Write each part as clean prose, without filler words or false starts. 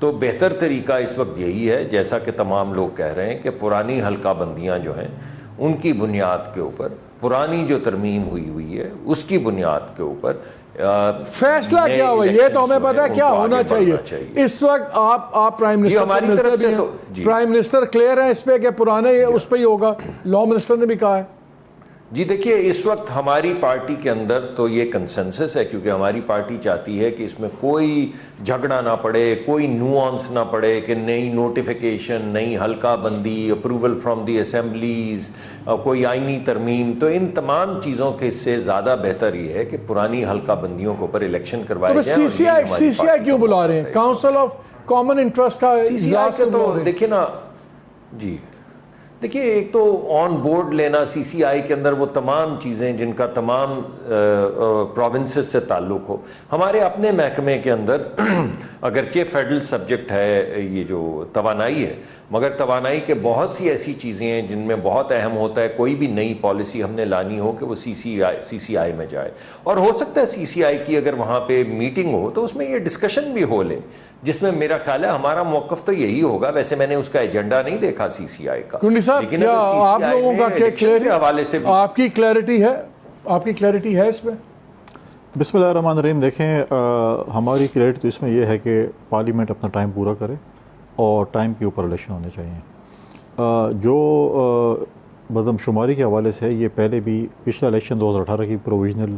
تو بہتر طریقہ اس وقت یہی ہے، جیسا کہ تمام لوگ کہہ رہے ہیں، کہ پرانی حلقہ بندیاں جو ہیں ان کی بنیاد کے اوپر، پرانی جو ترمیم ہوئی ہے اس کی بنیاد کے اوپر فیصلہ کیا ہوا، یہ تو ہمیں پتا ہے کیا ہونا چاہیے اس وقت. آپ پرائم منسٹر ہماری طرف سے تو پرائم منسٹر کلیئر ہے اس پہ کہ پرانے اس پہ ہی ہوگا، لا منسٹر نے بھی کہا ہے. جی دیکھیے، اس وقت ہماری پارٹی کے اندر تو یہ کنسنسس ہے، کیونکہ ہماری پارٹی چاہتی ہے کہ اس میں کوئی جھگڑا نہ پڑے، کوئی نوانس نہ پڑے، کہ نئی نوٹیفیکیشن، نئی حلقہ بندی، اپروول فرام دی اسمبلیز، کوئی آئینی ترمیم. تو ان تمام چیزوں کے سے زیادہ بہتر یہ ہے کہ پرانی حلقہ بندیوں کے اوپر الیکشن کروائے جائیں. سی سی آئی کیوں بلا رہے ہیں؟ کاؤنسل آف کامن انٹرسٹ کا اجلاس کے تو دیکھیں نا جی، دیکھیے ایک تو آن بورڈ لینا سی سی آئی کے اندر وہ تمام چیزیں جن کا تمام پروونسز سے تعلق ہو. ہمارے اپنے محکمے کے اندر اگرچہ فیڈرل سبجیکٹ ہے یہ جو توانائی ہے، مگر توانائی کے بہت سی ایسی چیزیں ہیں جن میں بہت اہم ہوتا ہے کوئی بھی نئی پالیسی ہم نے لانی ہو کہ وہ سی سی آئی میں جائے. اور ہو سکتا ہے سی سی آئی کی اگر وہاں پہ میٹنگ ہو تو اس میں یہ ڈسکشن بھی ہو لے، جس میں میرا خیال ہے ہمارا موقف تو یہی ہوگا. ویسے میں نے اس کا ایجنڈا نہیں دیکھا سی سی آئی کا، لیکن آپ لوگوں کا حوالے سے آپ کی کلیئرٹی ہے، آپ کی کلیئرٹی ہے اس میں؟ بسم اللہ الرحمن الرحیم. دیکھیں ہماری کلیئرٹی تو اس میں یہ ہے کہ پارلیمنٹ اپنا ٹائم پورا کرے اور ٹائم کے اوپر الیکشن ہونے چاہیے. جو مردم شماری کے حوالے سے یہ پہلے بھی پچھلا الیکشن 2018 کی پروویژنل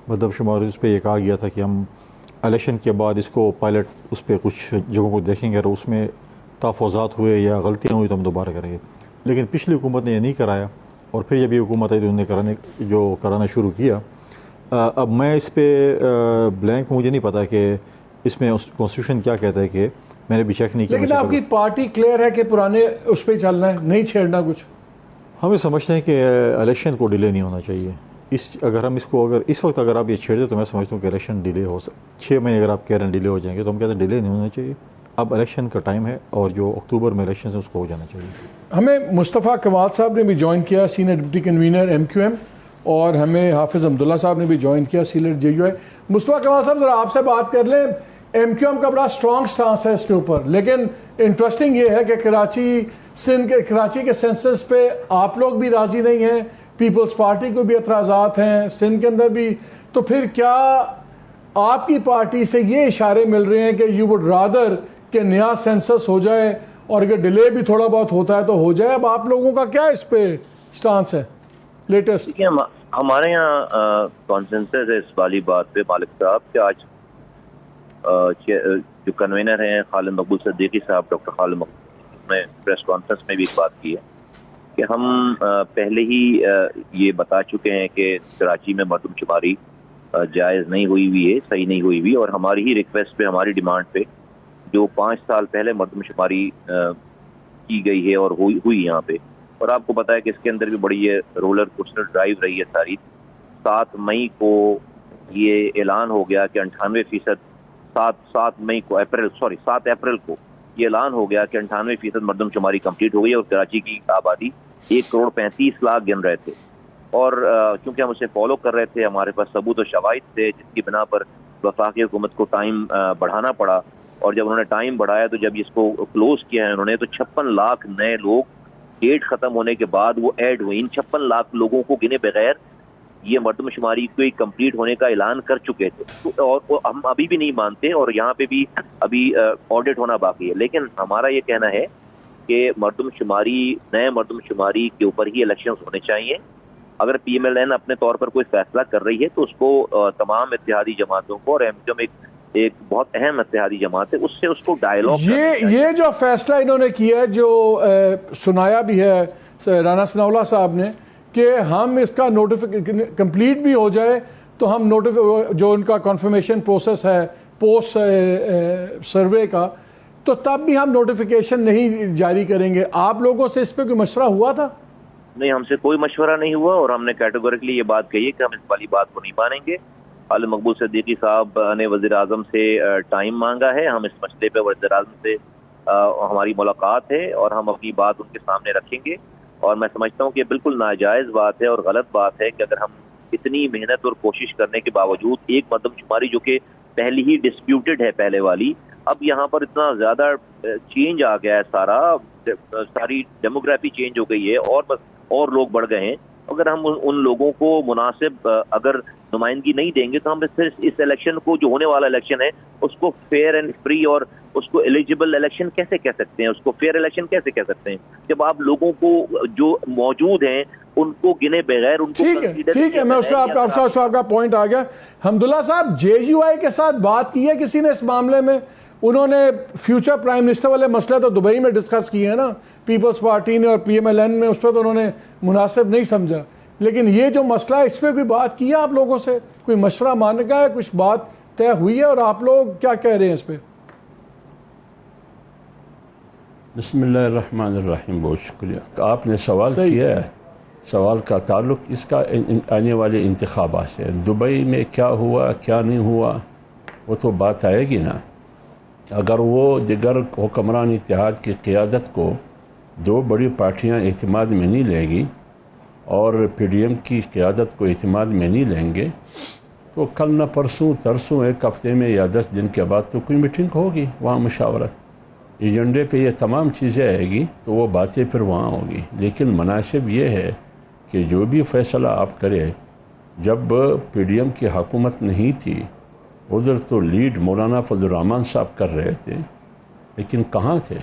مردم شماری، اس پہ یہ کہا گیا تھا کہ ہم الیکشن کے بعد اس کو پائلٹ اس پہ کچھ جگہوں کو دیکھیں گے، اور اس میں تحفظات ہوئے یا غلطیاں ہوئی تو ہم دوبارہ کریں گے. لیکن پچھلی حکومت نے یہ نہیں کرایا، اور پھر جب یہ حکومت آئی تو انہوں نے کرانا شروع کیا. اب میں اس پہ بلینک مجھے نہیں پتا کہ اس میں کانسٹیٹیوشن کیا کہتا ہے، کہ میں نے بھی چیک نہیں کیا. لیکن آپ کی پارٹی کلیئر ہے کہ پرانے اس پہ چلنا ہے، نہیں چھیڑنا کچھ؟ ہم سمجھتے ہیں کہ الیکشن کو ڈیلے نہیں ہونا چاہیے. اگر ہم اس کو اس وقت اگر آپ یہ چھیڑ دیں تو میں سمجھتا ہوں کہ الیکشن ڈیلے ہو 6 مہینے اگر آپ کہہ رہے ہیں ڈیلے ہو جائیں گے، تو ہم کہتے ہیں ڈیلے نہیں ہونا چاہیے. اب الیکشن کا ٹائم ہے، اور جو اکتوبر میں الیکشن ہے اس کو ہو جانا چاہیے. ہمیں مصطفیٰ کمال صاحب نے بھی جوائن کیا، senior deputy convener M Q M, اور ہمیں حافظ عبداللہ صاحب نے بھی جوائن کیا، سینئر جے یو آئی. مصطفیٰ کمال صاحب ذرا آپ سے بات کر لیں. ایم کیو ایم کا بڑا اسٹرانگ سٹانس ہے اس کے اوپر، لیکن انٹرسٹنگ یہ ہے کہ کراچی کے سینسس پہ آپ لوگ بھی راضی نہیں ہیں، پیپلز پارٹی کو بھی اعتراضات ہیں، سندھ کے اندر بھی. تو پھر کیا آپ کی پارٹی سے یہ اشارے مل رہے ہیں کہ یو وڈ رادر کہ نیا سینسس ہو جائے، اور اگر ڈیلے بھی تھوڑا بہت ہوتا ہے تو ہو جائے؟ اب آپ لوگوں کا کیا اس پہ سٹانس ہے لیٹسٹ؟ ہمارے یہاں کانسنسس ہے اس والی بات پہ مالک صاحب، کہ آج جو کنوینر ہیں خالد مقبول صدیقی صاحب، ڈاکٹر خالد مقبول نے پریس کانفرنس میں بھی ایک بات کی ہے کہ ہم پہلے ہی یہ بتا چکے ہیں کہ کراچی میں مردم شماری جائز نہیں ہوئی ہے، صحیح نہیں ہوئی ہوئی، اور ہماری ہی ریکویسٹ پہ، ہماری ڈیمانڈ پہ جو 5 سال پہلے مردم شماری کی گئی ہے اور ہوئی یہاں پہ. اور آپ کو پتا ہے کہ اس کے اندر بھی بڑی یہ رولر کوسٹر ڈرائیو رہی ہے ساری. 7 مئی کو یہ اعلان ہو گیا کہ 98%، 7 اپریل کو یہ اعلان ہو گیا کہ 98% مردم شماری کمپلیٹ ہو گئی، اور کراچی کی آبادی 1,35,00,000 گن رہے تھے. اور چونکہ ہم اسے فالو کر رہے تھے، ہمارے پاس ثبوت و شواہد تھے، جس کی بنا پر وفاقی حکومت کو ٹائم بڑھانا پڑا. اور جب انہوں نے ٹائم بڑھایا تو جب اس کو کلوز کیا ہے انہوں نے، تو 56 لاکھ نئے لوگ ڈیٹ ختم ہونے کے بعد وہ ایڈ ہوئے. ان 56 لاکھ لوگوں کو گنے بغیر یہ مردم شماری کو کمپلیٹ ہونے کا اعلان کر چکے تھے، اور ہم ابھی بھی نہیں مانتے، اور یہاں پہ بھی ابھی آڈٹ ہونا باقی ہے. لیکن ہمارا یہ کہنا ہے کہ نئے مردم شماری کے اوپر ہی الیکشنز ہونے چاہیے. اگر پی ایم ایل این اپنے طور پر کوئی فیصلہ کر رہی ہے تو اس کو تمام اتحادی جماعتوں کو، اور ایم کیو ایم ایک بہت اہم اتحادی جماعت ہے، اس کو ڈائیلاگ. یہ جو فیصلہ انہوں نے کیا ہے، جو سنایا بھی ہے رانا ثناء اللہ صاحب نے، کہ ہم اس کا نوٹیفیکیشن کمپلیٹ بھی ہو جائے تو ہم جو ان کا کنفرمیشن پروسیس ہے پوسٹ سروے کا، تو تب بھی ہم نوٹیفیکیشن نہیں جاری کریں گے. آپ لوگوں سے اس پہ کوئی مشورہ ہوا تھا؟ نہیں، ہم سے کوئی مشورہ نہیں ہوا، اور ہم نے کیٹیگوریکلی یہ بات کہی ہے کہ ہم اس والی بات کو نہیں مانیں گے. خالد مقبول صدیقی صاحب نے وزیر اعظم سے ٹائم مانگا ہے، ہم اس مسئلے پہ وزیر اعظم سے ہماری ملاقات ہے، اور ہم اپنی بات ان کے سامنے رکھیں گے. اور میں سمجھتا ہوں کہ بالکل ناجائز بات ہے اور غلط بات ہے کہ اگر ہم اتنی محنت اور کوشش کرنے کے باوجود ایک مردم شماری جو کہ پہلی ہی ڈسپیوٹڈ ہے، پہلے والی، اب یہاں پر اتنا زیادہ چینج آ گیا ہے، ساری ڈیموگرافی چینج ہو گئی ہے، اور بس اور لوگ بڑھ گئے ہیں. اگر ہم ان لوگوں کو مناسب اگر نمائندگی نہیں دیں گے تو ہم پھر اس الیکشن کو، جو ہونے والا الیکشن ہے، اس کو فیئر اینڈ فری اور اس کو ایلیجیبل الیکشن کیسے کہہ سکتے ہیں، اس کو فیئر الیکشن کیسے کہہ سکتے ہیں جب آپ لوگوں کو جو موجود ہیں ان کو گنے بغیر ان کو ٹھیک ہے میں اس پہ آپ کا پوائنٹ آ گیا. حمداللہ صاحب، JUI کے ساتھ بات کی ہے کسی نے اس معاملے میں؟ انہوں نے فیوچر پرائم منسٹر والے مسئلہ تو دبئی میں ڈسکس کیے ہیں نا پیپلز پارٹی نے اور PMLN میں، اس پہ تو انہوں نے مناسب نہیں سمجھا. لیکن یہ جو مسئلہ ہے اس پہ بھی بات کی ہے آپ لوگوں سے؟ کوئی مشورہ ماننے کا ہے، کچھ بات طے ہوئی ہے، اور آپ لوگ کیا کہہ رہے ہیں اس پہ؟ بسم اللہ الرحمن الرحیم. بہت شکریہ. آپ نے سوال کیا ہے، سوال کا تعلق اس کا آنے والے انتخابات سے. دبئی میں کیا ہوا کیا نہیں ہوا وہ تو بات آئے گی نا. اگر وہ دیگر حکمران اتحاد کی قیادت کو دو بڑی پارٹیاں اعتماد میں نہیں لیں گی اور PDM کی قیادت کو اعتماد میں نہیں لیں گے تو کل نہ پرسوں ترسوں 1 ہفتے میں یا 10 دن کے بعد تو کوئی میٹنگ ہوگی وہاں، مشاورت ایجنڈے پہ یہ تمام چیزیں آئے گی تو وہ باتیں پھر وہاں ہوگی. لیکن مناسب یہ ہے کہ جو بھی فیصلہ آپ کرے، جب PDM کی حکومت نہیں تھی ادھر تو لیڈ مولانا فضل الرحمان صاحب کر رہے تھے، لیکن کہاں تھے؟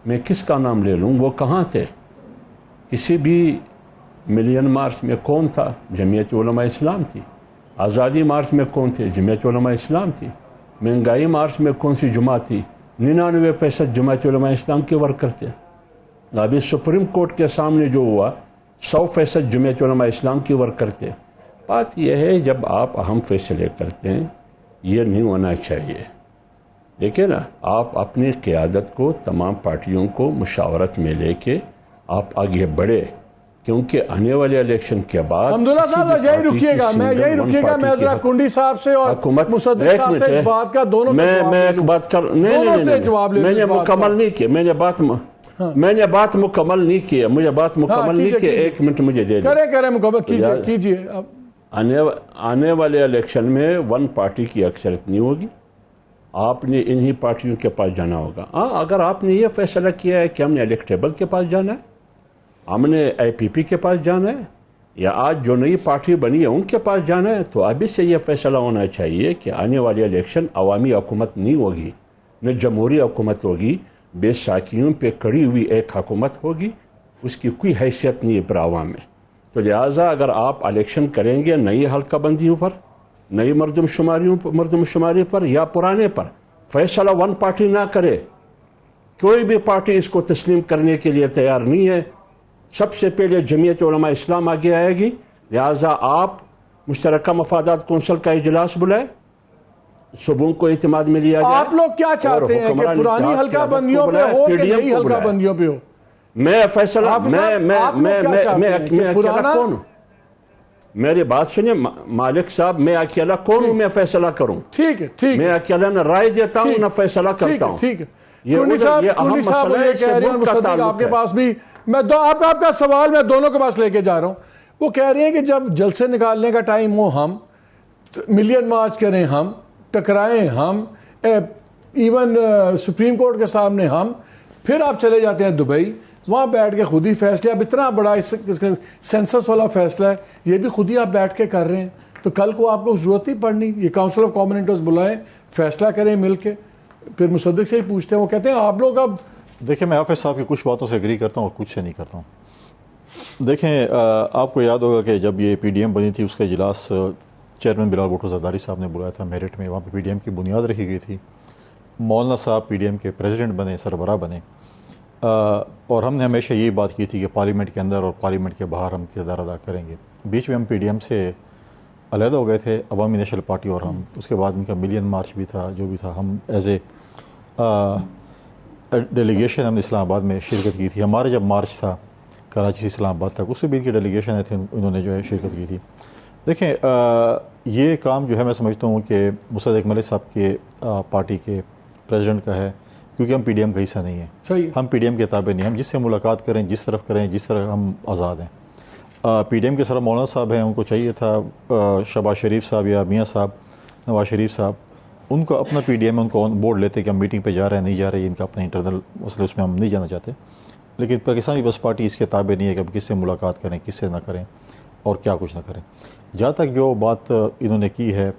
میں کس کا نام لے لوں؟ وہ کہاں تھے؟ کسی بھی ملین مارچ میں کون تھا؟ جمعیت علماء اسلام تھی. آزادی مارچ میں کون تھے؟ جمعیت علماء اسلام تھی. مہنگائی مارچ میں کون سی جماعت تھی؟ 99% جماعت علماء اسلام کے ورکر تھے. ابھی سپریم کورٹ کے سامنے جو ہوا 100% جمعیت علماء اسلام کے ورکر تھے. بات یہ ہے جب آپ اہم فیصلے کرتے ہیں یہ نہیں ہونا چاہیے. دیکھیں نا، آپ اپنی قیادت کو تمام پارٹیوں کو مشاورت میں لے کے آپ آگے بڑھے، کیونکہ آنے والے الیکشن کے بعد حمداللہ صاحب یہی رکیے گا، میں ذرا کنڈی صاحب سے اور مصدق صاحب سے اس بات کا دونوں میں ایک بات کر نہیں میں نے مکمل نہیں کیا، میں نے بات مکمل نہیں کیا، مجھے بات مکمل نہیں کیا. 1 منٹ مجھے دے دیں. کریں مکمل کیجیے. آنے والے الیکشن میں 1 پارٹی کی اکثریت نہیں ہوگی. آپ نے انہی پارٹیوں کے پاس جانا ہوگا. اگر آپ نے یہ فیصلہ کیا ہے کہ ہم نے الیکٹیبل کے پاس جانا ہے، ہم نے IPP کے پاس جانا ہے، یا آج جو نئی پارٹی بنی ہے ان کے پاس جانا ہے، تو ابھی سے یہ فیصلہ ہونا چاہیے کہ آنے والی الیکشن عوامی حکومت نہیں ہوگی، نہ جمہوری حکومت ہوگی، بے ساکیوں پہ کڑی ہوئی ایک حکومت ہوگی. اس کی کوئی حیثیت نہیں ہے پر عوام میں. تو لہٰذا اگر آپ الیکشن کریں گے نئی حلقہ بندیوں پر، نئی مردم شماری پر یا پرانے پر، فیصلہ 1 پارٹی نہ کرے. کوئی بھی پارٹی اس کو تسلیم کرنے کے لیے تیار نہیں ہے. سب سے پہلے جمعیت علماء اسلام آگے آئے گی. لہٰذا آپ مشترکہ مفادات کونسل کا اجلاس بلائیں، صوبوں کو اعتماد میں لیا جائے. آپ لوگ کیا چاہتے ہیں کہ پرانی حلقہ بندیوں پہ ہو کہ نئی حلقہ بندیوں پہ ہو؟ میں فیصلہ میں اکیلا کون ہوں؟ میری بات سنیں مالک صاحب، میں اکیلا کون ہوں میں فیصلہ کروں؟ ٹھیک ہے میں اکیلا نہ رائے دیتا ہوں نہ فیصلہ کرتا ہوں. یہ اہم مسئلہ ہے. آپ کے پاس بھی آپ کا سوال میں دونوں کے پاس لے کے جا رہا ہوں. وہ کہہ رہے ہیں کہ جب جلسے نکالنے کا ٹائم ہو، ہم ملین مارچ کریں، ہم ٹکرائیں، ہم ایون سپریم کورٹ کے سامنے ہم، پھر آپ چلے جاتے ہیں دبئی، وہاں بیٹھ کے خود ہی فیصلے. اب اتنا بڑا سینسس والا فیصلہ ہے، یہ بھی خود ہی آپ بیٹھ کے کر رہے ہیں. تو کل کو آپ کو ضرورت نہیں پڑنی. یہ کاؤنسل آف کامن انٹرسٹ بلائیں، فیصلہ کریں مل کے. پھر مصدق سے ہی پوچھتے ہیں، وہ کہتے ہیں آپ لوگ اب دیکھیں میں حافظ صاحب کی کچھ باتوں سے ایگری کرتا ہوں اور کچھ سے نہیں کرتا ہوں. دیکھیں آپ کو یاد ہوگا کہ جب یہ PDM بنی تھی اس کا اجلاس چیئرمین بلال بھٹو زرداری صاحب نے بلایا تھا میرٹھ میں. وہاں پہ PDM کی بنیاد رکھی گئی تھی. مولانا صاحب PDM کے پریزیڈنٹ بنے، سربراہ بنے. اور ہم نے ہمیشہ یہی بات کی تھی کہ پارلیمنٹ کے اندر اور پارلیمنٹ کے باہر ہم کردار ادا کریں گے. بیچ میں ہم PDM سے علیحدہ ہو گئے تھے، عوامی نیشنل پارٹی اور ہم. اس کے بعد ان کا ملین مارچ بھی تھا، جو بھی تھا. ہم ایز اے ڈیلیگیشن ہم نے اسلام آباد میں شرکت کی تھی. ہمارا جب مارچ تھا کراچی سے اسلام آباد تک، اس سے بھی ان کی ڈیلیگیشن تھے، انہوں نے جو ہے شرکت کی تھی. دیکھیں یہ کام جو ہے میں سمجھتا ہوں کہ مصدق ملک صاحب کے پارٹی کے پریزیڈنٹ کا ہے، کیونکہ ہم PDM کا حصہ نہیں ہیں. ہم PDM کے تابع نہیں. ہم جس سے ملاقات کریں، جس طرف کریں، جس طرح ہم آزاد ہیں. PDM کے سر مولانا صاحب ہیں، ان کو چاہیے تھا شہباز شریف صاحب یا میاں صاحب، نواز شریف صاحب ان کا اپنا پی ڈی ایم ان کو آن بورڈ لیتے کہ ہم میٹنگ پہ جا رہے ہیں نہیں جا رہے، ان کا اپنا انٹرنل مسئلہ، اس میں ہم نہیں جانا چاہتے. لیکن پاکستان پیپلز پارٹی اس کے تابع نہیں ہے کہ ہم کس سے ملاقات کریں، کس سے نہ کریں اور کیا کچھ نہ کریں. جہاں تک جو بات انہوں نے کی ہے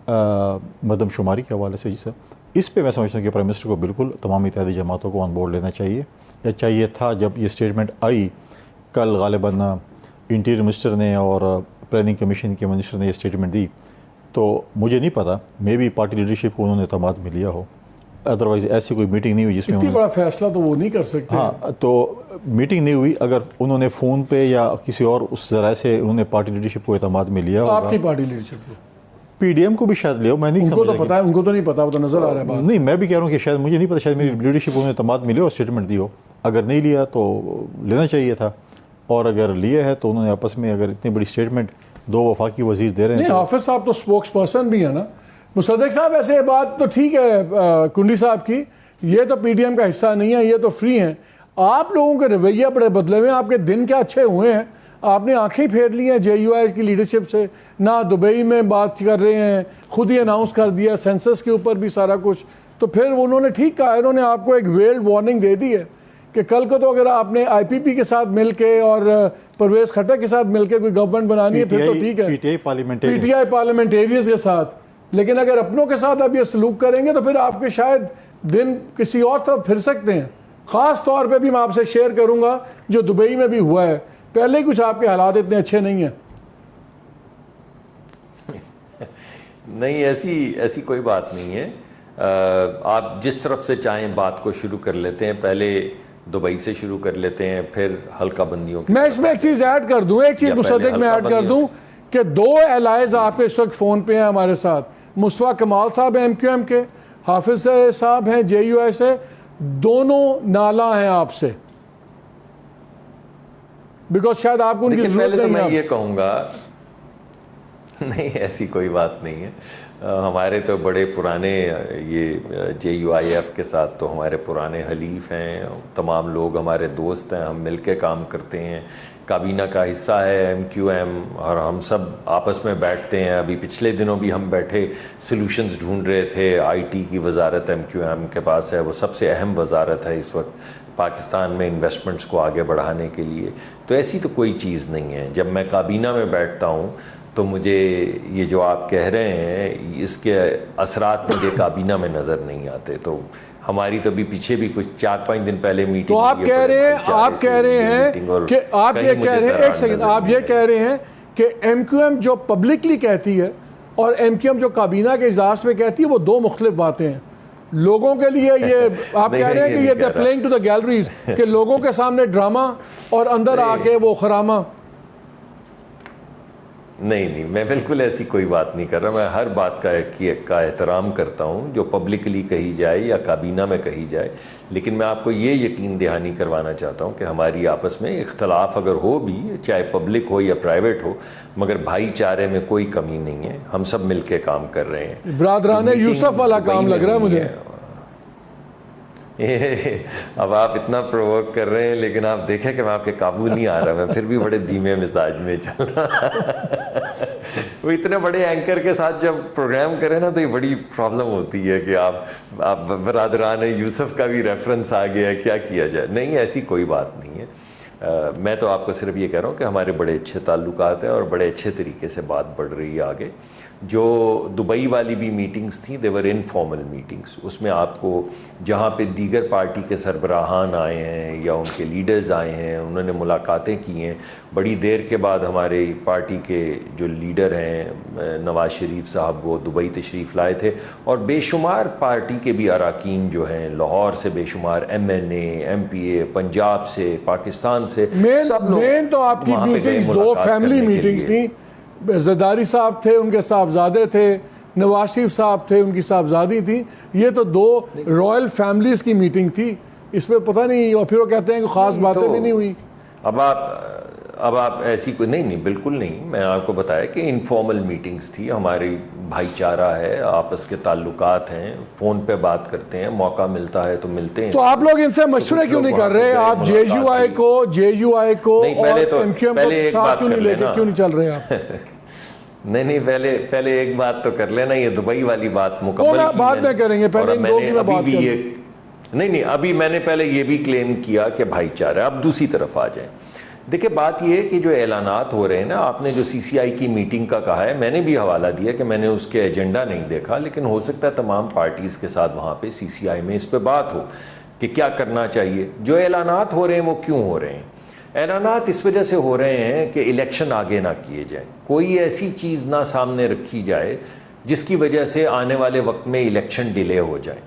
مردم شماری کے حوالے سے، اس پہ میں سمجھتا ہوں کہ پرائم منسٹر کو بالکل تمام اتحادی جماعتوں کو آن بورڈ لینا چاہیے، یا چاہیے تھا. جب یہ اسٹیٹمنٹ آئی کل غالباً انٹیریئر منسٹر نے اور پلاننگ کمیشن کے منسٹر نے یہ اسٹیٹمنٹ دی، تو مجھے نہیں پتا، مے بی پارٹی لیڈرشپ کو انہوں نے اعتماد میں لیا ہو، ادروائز ایسی کوئی میٹنگ نہیں ہوئی جس میں اتنی بڑا فیصلہ تو وہ نہیں کر سکتے. ہاں، تو میٹنگ نہیں ہوئی. اگر انہوں نے فون پہ یا کسی اور اس ذرائع سے انہوں نے پارٹی لیڈرشپ کو اعتماد میں لیا ہوگا. آپ کی پارٹی لیڈرشپ کو، پی ڈی ایم کو بھی شاید لیا ہو، میں نہیں ان کو تو سمجھا پتا ہے، ان کو تو نہیں پتا، وہ تو نظر آ رہا ہے بات. نہیں، میں بھی کہہ رہا ہوں کہ شاید مجھے نہیں پتا، شاید میری لیڈرشپ انہوں نے اعتماد میں لیا اور اسٹیٹمنٹ دی ہو. اگر نہیں لیا تو لینا چاہیے تھا، اور اگر لیا ہے تو انہوں نے آپس میں اگر اتنی بڑی اسٹیٹمنٹ دو وفاقی وزیر دے رہے ہیں. نہیں، حافظ صاحب تو اسپوکس پرسن بھی ہے نا. مصدق صاحب ایسے بات تو ٹھیک ہے کنڈی صاحب کی، یہ تو پی ڈی ایم کا حصہ نہیں ہے، یہ تو فری ہیں. آپ لوگوں کے رویہ بڑے بدلے ہوئے ہیں، آپ کے دن کیا اچھے ہوئے ہیں. آپ نے آنکھیں پھیر لی ہیں جے یو آئی کی لیڈرشپ سے، نہ دبئی میں بات کر رہے ہیں، خود ہی اناؤنس کر دیا سینسس کے اوپر بھی سارا کچھ. تو پھر انہوں نے ٹھیک کہا، انہوں نے آپ کو ایک ویلڈ وارننگ دے دی ہے کہ کل کو تو اگر آپ نے آئی پی پی کے ساتھ مل کے اور پرویز خٹک کے ساتھ مل کے کوئی گورنمنٹ بنانی ہے پھر تو ٹھیک ہے، پی ٹی آئی پارلیمنٹیرینز کے ساتھ. لیکن اگر اپنوں کے ساتھ آپ یہ سلوک کریں گے تو پھر آپ کے شاید دن کسی اور طرف پھر سکتے ہیں. خاص طور پہ بھی میں آپ سے شیئر کروں گا جو دبئی میں بھی ہوا ہے. پہلے ہی کچھ آپ کے حالات اتنے اچھے نہیں ہیں. نہیں، ایسی کوئی بات نہیں ہے. آپ جس طرف سے چاہیں بات کو شروع کر لیتے ہیں، پہلے دبئی سے شروع کر لیتے ہیں، پھر حلقہ بندیوں کی. میں اس میں ایک چیز ایڈ کر دوں، ایک چیز مصدق میں ایڈ کر دوں کہ دو الائز آپ کے اس وقت فون پہ ہیں ہمارے ساتھ. مصطفیٰ کمال صاحب ہیں ایم کیو ایم کے، حافظ صاحب ہیں جے یو ایس سے، دونوں نالا ہیں آپ سے، بیکاز شاید آپ کو ان کی ضرورت پہلے تو نہیں میں ہے. یہ کہوں گا نہیں، ایسی کوئی بات نہیں ہے. ہمارے تو بڑے پرانے یہ جے یو آئی ایف کے ساتھ تو ہمارے پرانے حلیف ہیں، تمام لوگ ہمارے دوست ہیں، ہم مل کے کام کرتے ہیں. کابینہ کا حصہ ہے ایم کیو ایم، اور ہم سب آپس میں بیٹھتے ہیں. ابھی پچھلے دنوں بھی ہم بیٹھے سلوشنز ڈھونڈ رہے تھے. آئی ٹی کی وزارت ایم کیو ایم کے پاس ہے، وہ سب سے اہم وزارت ہے اس وقت پاکستان میں انویسٹمنٹس کو آگے بڑھانے کے لیے. تو ایسی تو کوئی چیز نہیں ہے. جب میں کابینہ میں بیٹھتا ہوں تو مجھے یہ جو آپ کہہ رہے ہیں اس کے اثرات مجھے کابینہ میں نظر نہیں آتے. تو ہماری تو بھی پیچھے بھی کچھ 4-5 دن پہلے میٹنگ. تو آپ کہہ رہے ہیں کہ آپ یہ کہہ رہے ہیں کہ ایم کیو ایم جو پبلکلی کہتی ہے اور ایم کیو ایم جو کابینہ کے اجلاس میں کہتی ہے وہ دو مختلف باتیں ہیں. لوگوں کے لیے یہ آپ کہہ رہے ہیں کہ یہ پلینگ ٹو دا گیلریز، کہ لوگوں کے سامنے ڈرامہ اور اندر آ کے وہ خرامہ. نہیں، میں بالکل ایسی کوئی بات نہیں کر رہا. میں ہر بات کا احترام کرتا ہوں جو پبلکلی کہی جائے یا کابینہ میں کہی جائے. لیکن میں آپ کو یہ یقین دہانی کروانا چاہتا ہوں کہ ہماری آپس میں اختلاف اگر ہو بھی، چاہے پبلک ہو یا پرائیویٹ ہو، مگر بھائی چارے میں کوئی کمی نہیں ہے. ہم سب مل کے کام کر رہے ہیں. برادران یوسف والا کام لگ رہا ہے مجھے. اب آپ اتنا پرووک کر رہے ہیں، لیکن آپ دیکھیں کہ میں آپ کے قابو نہیں آ رہا. میں پھر بھی بڑے دھیمے مزاج میں چل رہا. وہ اتنے بڑے اینکر کے ساتھ جب پروگرام کریں نا تو یہ بڑی پرابلم ہوتی ہے کہ آپ برادران یوسف کا بھی ریفرنس آ گیا، کیا کیا جائے. نہیں، ایسی کوئی بات نہیں ہے. میں تو آپ کو صرف یہ کہہ رہا ہوں کہ ہمارے بڑے اچھے تعلقات ہیں اور بڑے اچھے طریقے سے بات بڑھ رہی ہے آگے. جو دبئی والی بھی میٹنگز تھیں دیور انفارمل میٹنگز. اس میں آپ کو جہاں پہ دیگر پارٹی کے سربراہان آئے ہیں یا ان کے لیڈرز آئے ہیں، انہوں نے ملاقاتیں کی ہیں. بڑی دیر کے بعد ہمارے پارٹی کے جو لیڈر ہیں نواز شریف صاحب، وہ دبئی تشریف لائے تھے، اور بے شمار پارٹی کے بھی اراکین جو ہیں، لاہور سے بے شمار ایم این اے، ایم پی اے، پنجاب سے، پاکستان سے، سب لوگ مین تو آپ کی وہاں پہ گئے میٹنگز دو ملاقات فیملی کرنے کے میٹنگز لیے. تھیں. زرداری صاحب تھے، ان کے صاحبزادے تھے، نواز شریف صاحب تھے، ان کی صاحبزادی تھی. یہ تو دو رائل فیملیز کی میٹنگ تھی. اس پہ پتہ نہیں، اور پھر وہ کہتے ہیں کہ خاص باتیں بھی نہیں ہوئی. اب آپ ایسی کوئی نہیں، بالکل نہیں. میں آپ کو بتایا کہ انفارمل میٹنگز تھی. ہماری بھائی چارہ ہے، آپس کے تعلقات ہیں، فون پہ بات کرتے ہیں، موقع ملتا ہے تو ملتے ہیں. تو آپ لوگ ان سے مشورے کیوں نہیں کر رہے؟ آپ جے یو آئی کو اور ایم کیو ایم کو ساتھ کیوں نہیں لے کے کیوں نہیں چل رہے آپ؟ نہیں پہلے ایک بات تو کر لینا, یہ دبئی والی بات مکمل کی بعد میں کریں گے, پہلے ان دو کی میں بات کریں. نہیں ابھی میں نے پہلے یہ بھی کلیم کیا کہ بھائی چارہ. اب دوسری طرف آ جائیں. دیکھیں بات یہ ہے کہ جو اعلانات ہو رہے ہیں نا, آپ نے جو سی سی آئی کی میٹنگ کا کہا ہے, میں نے بھی حوالہ دیا کہ میں نے اس کے ایجنڈا نہیں دیکھا, لیکن ہو سکتا ہے تمام پارٹیز کے ساتھ وہاں پہ سی سی آئی میں اس پہ بات ہو کہ کیا کرنا چاہیے. جو اعلانات ہو رہے ہیں وہ کیوں ہو رہے ہیں؟ اعلانات اس وجہ سے ہو رہے ہیں کہ الیکشن آگے نہ کیے جائیں, کوئی ایسی چیز نہ سامنے رکھی جائے جس کی وجہ سے آنے والے وقت میں الیکشن ڈیلے ہو جائے.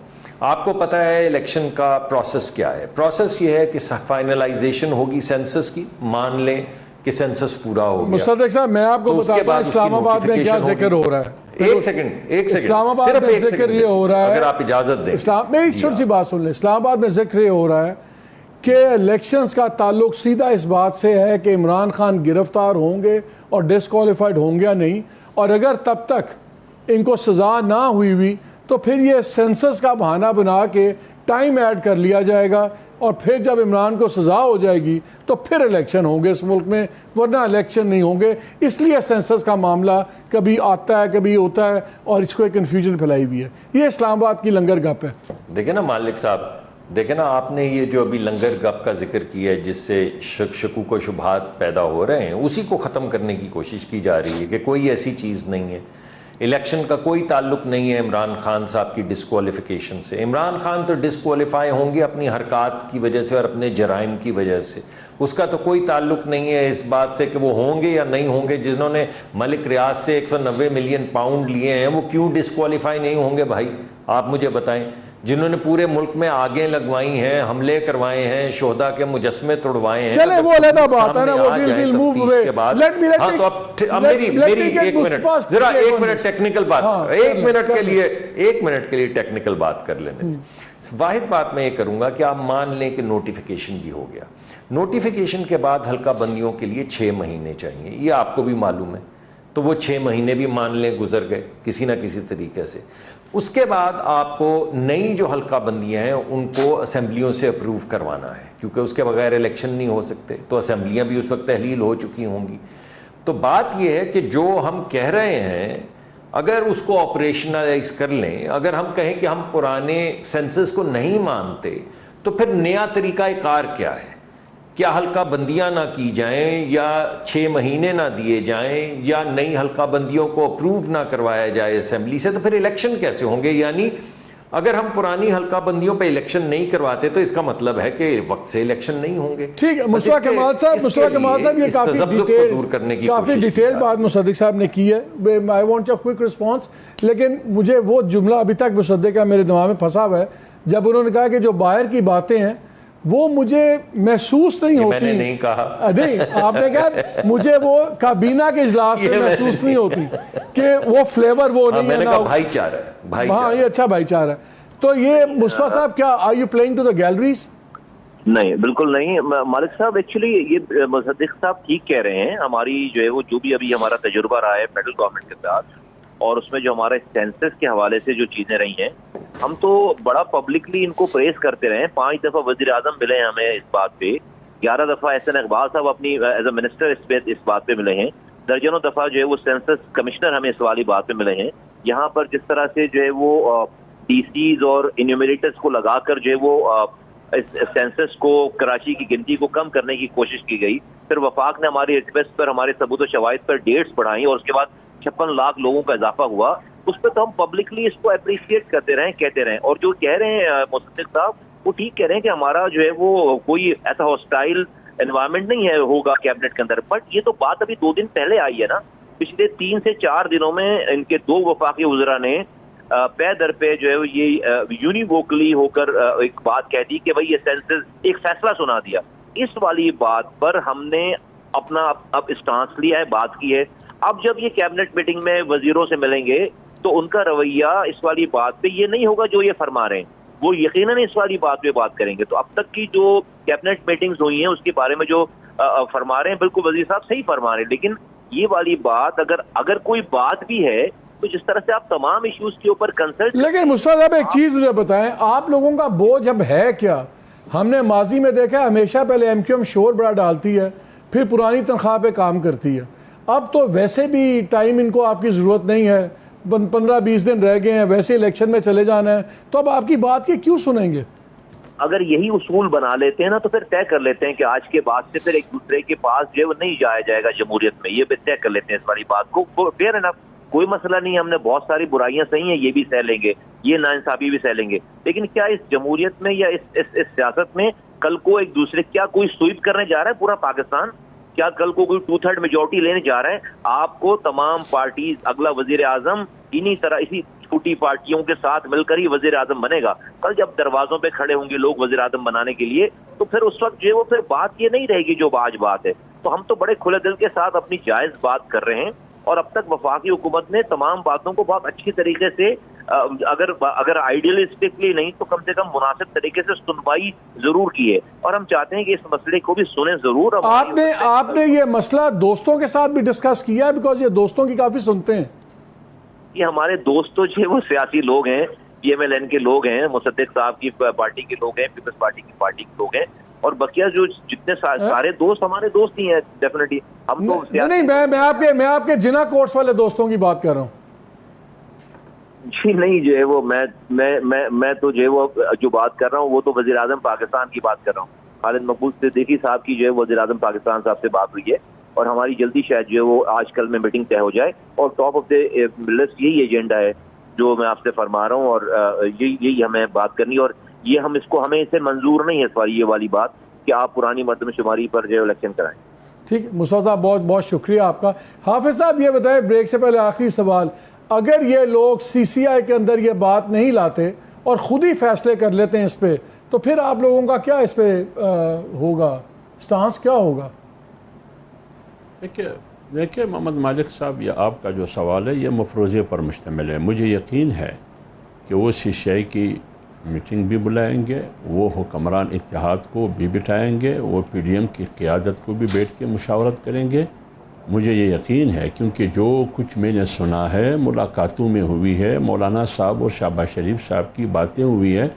آپ کو پتہ ہے الیکشن کا پروسیس کیا ہے؟ پروسیس یہ ہے کہ فائنلائزیشن ہوگی سینسس کی, مان لیں کہ سینسس پورا ہو گیا. مصدق صاحب میں آپ کو بتاتا ہوں اسلام آباد میں کیا ذکر ہو رہا ہے. ایک سیکنڈ اسلام آباد میں ذکر یہ ہو رہا ہے, اگر آپ اجازت دیں میری چھوٹی سی بات سن لیں. اسلام آباد میں ذکر یہ ہو رہا ہے کہ الیکشنز کا تعلق سیدھا اس بات سے ہے کہ عمران خان گرفتار ہوں گے اور ڈسکوالیفائڈ ہوں گے یا نہیں, اور اگر تب تک ان کو سزا نہ ہوئی تو پھر یہ سینسس کا بہانہ بنا کے ٹائم ایڈ کر لیا جائے گا, اور پھر جب عمران کو سزا ہو جائے گی تو پھر الیکشن ہوں گے اس ملک میں, ورنہ الیکشن نہیں ہوں گے. اس لیے سینسس کا معاملہ کبھی آتا ہے کبھی ہوتا ہے, اور اس کو ایک کنفیوژن پھیلائی ہوئی ہے. یہ اسلام آباد کی لنگر گپ ہے. دیکھیں نا مالک صاحب, دیکھیں نا آپ نے یہ جو ابھی لنگر گپ کا ذکر کیا ہے جس سے شکوک و شبہات پیدا ہو رہے ہیں, اسی کو ختم کرنے کی کوشش کی جا رہی ہے کہ کوئی ایسی چیز نہیں ہے, الیکشن کا کوئی تعلق نہیں ہے عمران خان صاحب کی ڈسکوالیفیکیشن سے. عمران خان تو ڈسکوالیفائی ہوں گے اپنی حرکات کی وجہ سے اور اپنے جرائم کی وجہ سے, اس کا تو کوئی تعلق نہیں ہے اس بات سے کہ وہ ہوں گے یا نہیں ہوں گے. جنہوں نے ملک ریاض سے 190 ملین پاؤنڈ لیے ہیں وہ کیوں ڈسکوالیفائی نہیں ہوں گے بھائی, آپ مجھے بتائیں. جنہوں نے پورے ملک میں آگیں لگوائی ہیں, حملے کروائے ہیں, شہداء کے مجسمے توڑوائے ہیں, چلے وہ علیحدہ بات ہے نا, وہ ویل موو اوے. ہاں تو اب میری ایک منٹ, ذرا ایک منٹ ٹیکنیکل بات, ایک منٹ کے لیے ٹیکنیکل بات کر لینے. واحد بات میں یہ کروں گا کہ آپ مان لیں کہ نوٹیفیکیشن بھی ہو گیا. نوٹیفیکیشن کے بعد حلقہ بندیوں کے لیے 6 مہینے چاہیے, یہ آپ کو بھی معلوم ہے. تو وہ 6 مہینے بھی مان لیں گزر گئے کسی نہ کسی طریقے سے. اس کے بعد آپ کو نئی جو حلقہ بندیاں ہیں ان کو اسمبلیوں سے اپروو کروانا ہے, کیونکہ اس کے بغیر الیکشن نہیں ہو سکتے. تو اسمبلیاں بھی اس وقت تحلیل ہو چکی ہوں گی. تو بات یہ ہے کہ جو ہم کہہ رہے ہیں اگر اس کو آپریشنلائز کر لیں, اگر ہم کہیں کہ ہم پرانے سینسس کو نہیں مانتے تو پھر نیا طریقہ کار کیا ہے؟ کیا حلقہ بندیاں نہ کی جائیں, یا 6 مہینے نہ دیے جائیں, یا نئی حلقہ بندیوں کو اپروو نہ کروایا جائے اسمبلی سے؟ تو پھر الیکشن کیسے ہوں گے؟ یعنی اگر ہم پرانی حلقہ بندیوں پہ الیکشن نہیں کرواتے تو اس کا مطلب ہے کہ وقت سے الیکشن نہیں ہوں گے. ٹھیک ہے مصطفیٰ کمال صاحب, یہ کافی ڈیٹیل بات مصدق صاحب نے کی ہے. I want a quick response, لیکن مجھے وہ جملہ ابھی تک مصدق کا میرے دماغ میں پھنسا ہوا ہے جب انہوں نے کہا کہ جو باہر کی باتیں ہیں وہ مجھے محسوس نہیں ہوتی. میں نے نہیں کہا, نہیں آپ نے کہا مجھے وہ کابینہ کے اجلاس میں محسوس نہیں ہوتی کہ وہ فلیور وہ نہیں ہے. میں نے کہا بھائی چارہ, ہاں یہ اچھا بھائی چارہ. تو یہ مصطفیٰ صاحب کیا are you playing to the galleries? نہیں بالکل نہیں مالک صاحب, ایکچولی یہ مصدق صاحب ٹھیک کہہ رہے ہیں. ہماری جو ہے وہ جو بھی ابھی ہمارا تجربہ رہا ہے فیڈرل گورنمنٹ کے ساتھ, اور اس میں جو ہمارے سینسس کے حوالے سے جو چیزیں رہی ہیں, ہم تو بڑا پبلکلی ان کو پریز کرتے رہے ہیں. 5 دفعہ وزیر اعظم ملے ہیں ہمیں اس بات پہ, 11 دفعہ احسن اقبال صاحب اپنی ایز اے منسٹر اس بات پہ ملے ہیں, درجنوں دفعہ جو ہے وہ سینسس کمشنر ہمیں اس والی بات پہ ملے ہیں. یہاں پر جس طرح سے جو ہے وہ ڈی سیز اور انیومریٹرز کو لگا کر جو ہے وہ سینسس کو, کراچی کی گنتی کو کم کرنے کی کوشش کی گئی. پھر وفاق نے ہماری ریکویسٹ پر, ہمارے ثبوت و شواہد پر ڈیٹس بڑھائیں, اور اس کے بعد 56 لاکھ لوگوں کا اضافہ ہوا. اس پہ تو ہم پبلکلی اس کو اپریشیٹ کرتے رہیں, کہتے رہیں. اور جو کہہ رہے ہیں مصدق صاحب وہ ٹھیک کہہ رہے ہیں کہ ہمارا جو ہے وہ کوئی ایسا ہاسٹائل انوائرمنٹ نہیں ہے ہوگا کیبنٹ کے اندر. بٹ یہ تو بات ابھی 2 دن پہلے آئی ہے نا. پچھلے 3 سے 4 دنوں میں ان کے 2 وفاقی وزراء نے پے در پہ جو ہے یہ یونیووکلی ہو کر ایک بات کہہ دی کہ بھائی یہ سینسس, ایک فیصلہ سنا دیا. اس والی بات پر ہم نے اپنا اب اسٹانس لیا ہے, بات کی ہے. اب جب یہ کیبنٹ میٹنگ میں وزیروں سے ملیں گے تو ان کا رویہ اس والی بات پہ یہ نہیں ہوگا جو یہ فرما رہے ہیں. وہ یقیناً اس والی بات پہ بات کریں گے. تو اب تک کی جو کیبنٹ میٹنگز ہوئی ہیں اس کے بارے میں جو فرما رہے ہیں, بالکل وزیر صاحب صحیح فرما رہے ہیں. لیکن یہ والی بات اگر کوئی بات بھی ہے تو جس طرح سے آپ تمام ایشوز کے اوپر کنسلٹ. لیکن مصطفیٰ صاحب ایک چیز مجھے بتائیں, آپ لوگوں کا بوجھ اب ہے کیا؟ ہم نے ماضی میں دیکھا ہے ہمیشہ پہلے ایم کیو ایم شور بڑا ڈالتی ہے, پھر پرانی تنخواہ پہ کام کرتی ہے. اب تو ویسے بھی ٹائم ان کو آپ کی ضرورت نہیں ہے, 15-20 دن رہ گئے ہیں, ویسے الیکشن میں چلے جانا ہے, تو اب آپ کی بات یہ کیوں سنیں گے؟ اگر یہی اصول بنا لیتے ہیں نا تو پھر طے کر لیتے ہیں کہ آج کے بعد سے پھر ایک دوسرے کے پاس جو ہے وہ نہیں جایا جائے گا جمہوریت میں, یہ بھی طے کر لیتے ہیں اس والی بات کو. فیئر انف, کوئی مسئلہ نہیں ہے, ہم نے بہت ساری برائیاں سہی ہیں, یہ بھی سہ لیں گے, یہ ناانصافی بھی سہ لیں گے, لیکن کیا اس جمہوریت میں یا اس سیاست میں کل کو ایک دوسرے کیا کوئی سویپ کرنے جا رہا ہے پورا پاکستان؟ کیا کل کو کوئی 2/3 میجورٹی لینے جا رہا ہے؟ آپ کو تمام پارٹیز, اگلا وزیر اعظم انہی طرح اسی چھوٹی پارٹیوں کے ساتھ مل کر ہی وزیر اعظم بنے گا. کل جب دروازوں پہ کھڑے ہوں گے لوگ وزیر اعظم بنانے کے لیے, تو پھر اس وقت جو ہے وہ پھر بات یہ نہیں رہے گی جو آج بات ہے. تو ہم تو بڑے کھلے دل کے ساتھ اپنی جائز بات کر رہے ہیں, اور اب تک وفاقی حکومت نے تمام باتوں کو بہت اچھی طریقے سے, اگر آئیڈیلسٹکلی نہیں تو کم سے کم مناسب طریقے سے سنوائی ضرور کی ہے, اور ہم چاہتے ہیں کہ اس مسئلے کو بھی سنیں ضرور. آپ نے یہ مسئلہ دوستوں کے ساتھ بھی ڈسکس کیا ہے؟ بیکاز یہ دوستوں کی کافی سنتے ہیں. یہ ہمارے دوست تو جو ہے وہ سیاسی لوگ ہیں, پی ایم ایل این کے لوگ ہیں, مصدق صاحب کی پارٹی کے لوگ ہیں, پیپلز پارٹی کے لوگ ہیں, اور بقیہ جو جتنے سارے دوست ہمارے دوست ہی ہیں ڈیفینیٹلی. ہم تو نہیں, میں آپ کے جنا کوٹس والے دوستوں کی بات کر رہا ہوں. جی نہیں, جو ہے وہ میں تو جو ہے وہ جو بات کر رہا ہوں وہ تو وزیر اعظم پاکستان کی بات کر رہا ہوں. خالد مقبول صدیقی صاحب کی جو ہے وزیر اعظم پاکستان صاحب سے بات ہوئی ہے, اور ہماری جلدی شاید جو ہے وہ آج کل میں میٹنگ طے ہو جائے, اور ٹاپ آف دی لسٹ یہی ایجنڈا ہے جو میں آپ سے فرما رہا ہوں, اور یہی ہمیں بات کرنی, اور یہ ہمیں اسے منظور نہیں ہے یہ والی بات کہ آپ پرانی مردم شماری پر جو ہے الیکشن کرائیں. ٹھیک, مصطفیٰ صاحب بہت بہت شکریہ آپ کا. حافظ صاحب یہ بتائیں, بریک سے پہلے آخری سوال, اگر یہ لوگ سی سی آئی کے اندر یہ بات نہیں لاتے اور خود ہی فیصلے کر لیتے ہیں اس پہ, تو پھر آپ لوگوں کا کیا اس پہ ہوگا, سٹانس کیا ہوگا؟ دیکھیے محمد مالک صاحب, یہ آپ کا جو سوال ہے یہ مفروضے پر مشتمل ہے. مجھے یقین ہے کہ وہ سی سی آئی کی میٹنگ بھی بلائیں گے, وہ حکمران اتحاد کو بھی بٹھائیں گے, وہ پی ڈی ایم کی قیادت کو بھی بیٹھ کے مشاورت کریں گے. مجھے یہ یقین ہے کیونکہ جو کچھ میں نے سنا ہے, ملاقاتوں میں ہوئی ہے, مولانا صاحب اور شہباز شریف صاحب کی باتیں ہوئی ہیں,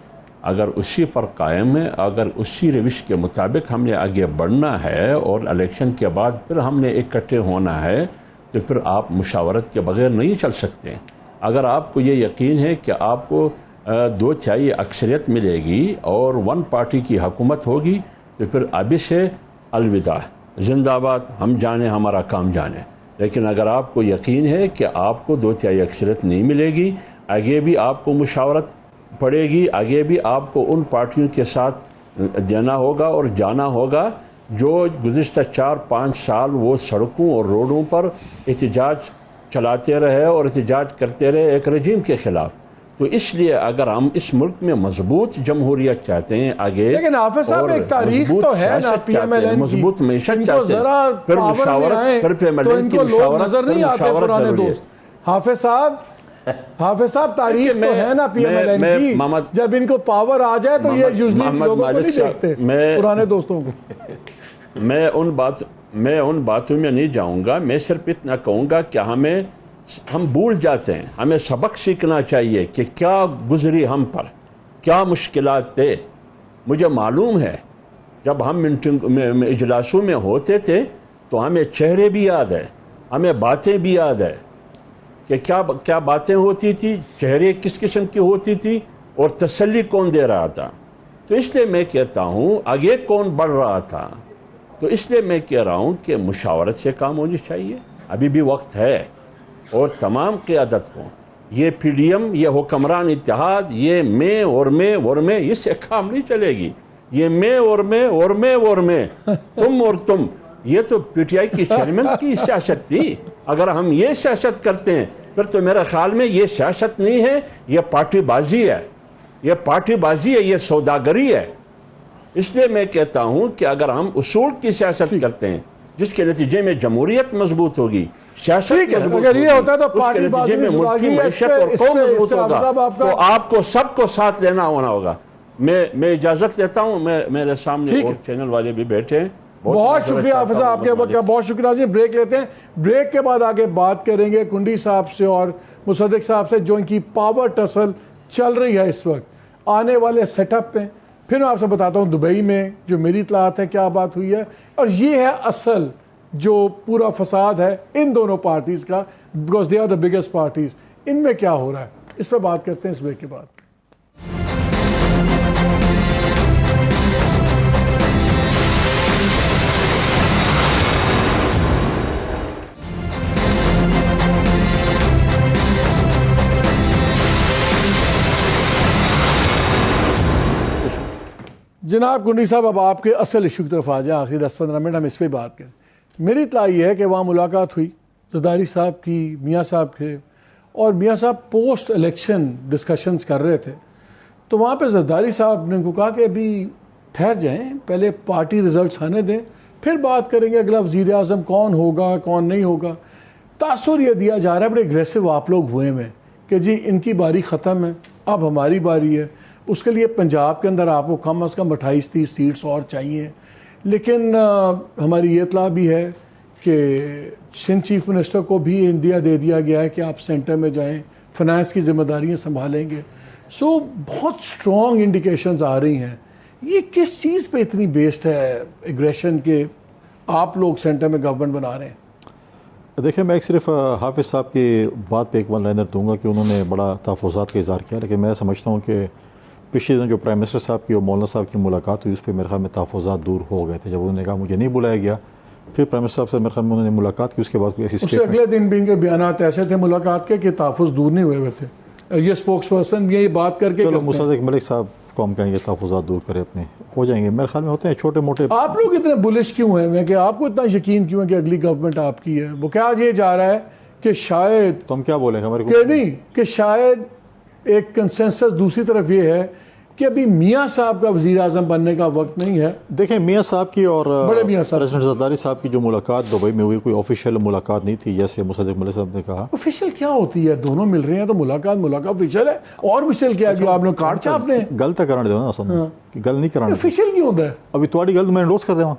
اگر اسی پر قائم ہے, اگر اسی روش کے مطابق ہم نے آگے بڑھنا ہے اور الیکشن کے بعد پھر ہم نے اکٹھے ہونا ہے, تو پھر آپ مشاورت کے بغیر نہیں چل سکتے. اگر آپ کو یہ یقین ہے کہ آپ کو 2/3 اکثریت ملے گی اور 1 پارٹی کی حکومت ہوگی, تو پھر ابھی سے الوداع, زندہ آباد, ہم جانے ہمارا کام جانے. لیکن اگر آپ کو یقین ہے کہ آپ کو 2/3 اکثریت نہیں ملے گی, آگے بھی آپ کو مشاورت پڑے گی, آگے بھی آپ کو ان پارٹیوں کے ساتھ دینا ہوگا اور جانا ہوگا جو گزشتہ 4-5 سال وہ سڑکوں اور روڈوں پر احتجاج چلاتے رہے اور احتجاج کرتے رہے ایک رجیم کے خلاف. تو اس لیے اگر ہم اس ملک میں مضبوط جمہوریت چاہتے ہیں آگے, لیکن حافظ صاحب ایک تاریخ تو ہے نا پی ایم ایل این کی, مضبوط معیشت چاہتے ہیں, پھر پھر مشاورت, پھر پی ایم ایل این کی مشاورت ضروری ہے. حافظ صاحب تاریخ تو ہے نا پی ایم ایل این کی, جب ان کو پاور آ جائے تو یہ یوزلی لوگوں کو نہیں دیکھتے پرانے دوستوں کو. میں ان باتوں میں نہیں جاؤں گا, میں صرف اتنا کہوں گا کہ ہم بھول جاتے ہیں, ہمیں سبق سیکھنا چاہیے کہ کیا گزری ہم پر, کیا مشکلات تھے. مجھے معلوم ہے جب ہم اجلاسوں میں ہوتے تھے تو ہمیں چہرے بھی یاد ہے, ہمیں باتیں بھی یاد ہے کہ کیا باتیں ہوتی تھی, چہرے کس قسم کی ہوتی تھی, اور تسلی کون دے رہا تھا. تو اس لیے میں کہتا ہوں آگے کون بڑھ رہا تھا. تو اس لیے میں کہہ رہا ہوں کہ مشاورت سے کام ہونی چاہیے, ابھی بھی وقت ہے. اور تمام قیادت کو, یہ پی ڈی ایم, یہ حکمران اتحاد, یہ میں اور میں, اس سے کام نہیں چلے گی. یہ میں اور میں, تم اور تم, یہ تو پی ٹی آئی کی چیئرمین کی سیاست تھی. اگر ہم یہ سیاست کرتے ہیں پھر تو میرے خیال میں یہ سیاست نہیں ہے, یہ پارٹی بازی ہے, یہ سوداگری ہے. اس لیے میں کہتا ہوں کہ اگر ہم اصول کی سیاست کرتے ہیں جس کے نتیجے میں جمہوریت مضبوط ہوگی, سیاست مضبوط ہوگی, اس کے نتیجے میں ملک کی معیشت اور قوم مضبوط ہوگا, تو آپ کو سب کو ساتھ لینا ہوگا. میں اجازت لیتا ہوں, میرے سامنے اور چینل والے بھی بیٹھے ہیں. بہت شکریہ حافظ صاحب, آپ کے وقت کا بہت شکریہ. بریک لیتے ہیں, بریک کے بعد آگے بات کریں گے کنڈی صاحب سے اور مصدق صاحب سے, جو ان کی پاور ٹسل چل رہی ہے اس وقت آنے والے سیٹ اپ پہ. پھر میں آپ سے بتاتا ہوں دبئی میں جو میری اطلاعات ہے کیا بات ہوئی ہے, اور یہ ہے اصل جو پورا فساد ہے ان دونوں پارٹیز کا, because they are the biggest parties, ان میں کیا ہو رہا ہے, اس پہ بات کرتے ہیں اس بریک کے بعد. جناب کنڈی صاحب, اب آپ کے اصل ایشو کی طرف آ جائیں, آخری 10-15 منٹ ہم اس پہ بات کریں. میری اطلاع یہ ہے کہ وہاں ملاقات ہوئی زرداری صاحب کی, میاں صاحب کے, اور میاں صاحب پوسٹ الیکشن ڈسکشنز کر رہے تھے. تو وہاں پہ زرداری صاحب نے کو کہا کہ ابھی ٹھہر جائیں, پہلے پارٹی رزلٹس آنے دیں, پھر بات کریں گے اگلا وزیر اعظم کون ہوگا کون نہیں ہوگا. تاثر یہ دیا جا رہا ہے, بڑے اگریسو آپ لوگ ہوئے ہیں کہ جی ان کی باری ختم ہے, اب ہماری باری ہے. اس کے لیے پنجاب کے اندر آپ کو کم از کم 28-30 سیٹس اور چاہیے. لیکن ہماری یہ اطلاع بھی ہے کہ سندھ چیف منسٹر کو بھی انڈیا دے دیا گیا ہے کہ آپ سینٹر میں جائیں, فنانس کی ذمہ داریاں سنبھالیں گے. سو بہت اسٹرانگ انڈیکیشنز آ رہی ہیں. یہ کس چیز پہ اتنی بیسڈ ہے ایگریشن کہ آپ لوگ سینٹر میں گورنمنٹ بنا رہے ہیں؟ دیکھیں, میں ایک صرف حافظ صاحب کی بات پہ ایک ون لائنر دوں گا کہ انہوں نے بڑا تحفظات کا اظہار کیا, لیکن میں سمجھتا ہوں کہ پچھلے دن جو پرائم منسٹر صاحب کی اور مولانا صاحب کی ملاقات ہوئی اس پہ میرے خیال میں تحفظات دور ہو گئے تھے. جب انہوں نے کہا مجھے نہیں بلایا گیا, پھر پرائم منسٹر صاحب سے میرے خیال میں انہوں نے ملاقات کی, اس کے بعد کوئی ایسی اس سے اگلے دن بھی ان کے بیانات ایسے تھے ملاقات کے کہ تحفظ دور نہیں ہوئے تھے. یہ اسپوکس پرسن یہ بات کر کے چلو مصدق ملک صاحب کو ہم کہیں گے تحفظات دور کرے اپنے, ہو جائیں گے. میرے خیال میں ہوتے ہیں چھوٹے موٹے. آپ لوگ اتنے بلش کیوں ہیں کہ آپ کو اتنا یقین کیوں ہے کہ اگلی گورنمنٹ آپ کی ہے؟ وہ کیا یہ جا رہا ہے کہ شاید, تو ہم کیا بولیں گے ہمارے کہ نہیں, کہ شاید ایک کنسنسس دوسری طرف یہ ہے کہ ابھی میاں صاحب کا وزیر اعظم بننے کا وقت نہیں ہے. دیکھیں, میاں صاحب کی اور بڑے میاں صاحب پریزیڈنٹ زرداری صاحب کی جو ملاقات دبئی میں ہوئی, کوئی آفیشیل ملاقات نہیں تھی جیسے مصدق ملک صاحب نے کہا. آفیشیل کیا ہوتی ہے؟ دونوں مل رہے ہیں تو ملاقات آفیشیل ہے. اور آفیشیل کیا جو آپ نے کارڈ چھاپ لیں؟ گل تو کرنے دو نا, اصل گل نہیں کرانے. آفیشیل کیوں ہوتا ہے؟ ابھی تھوڑی گل میں انڈورس کر دوں.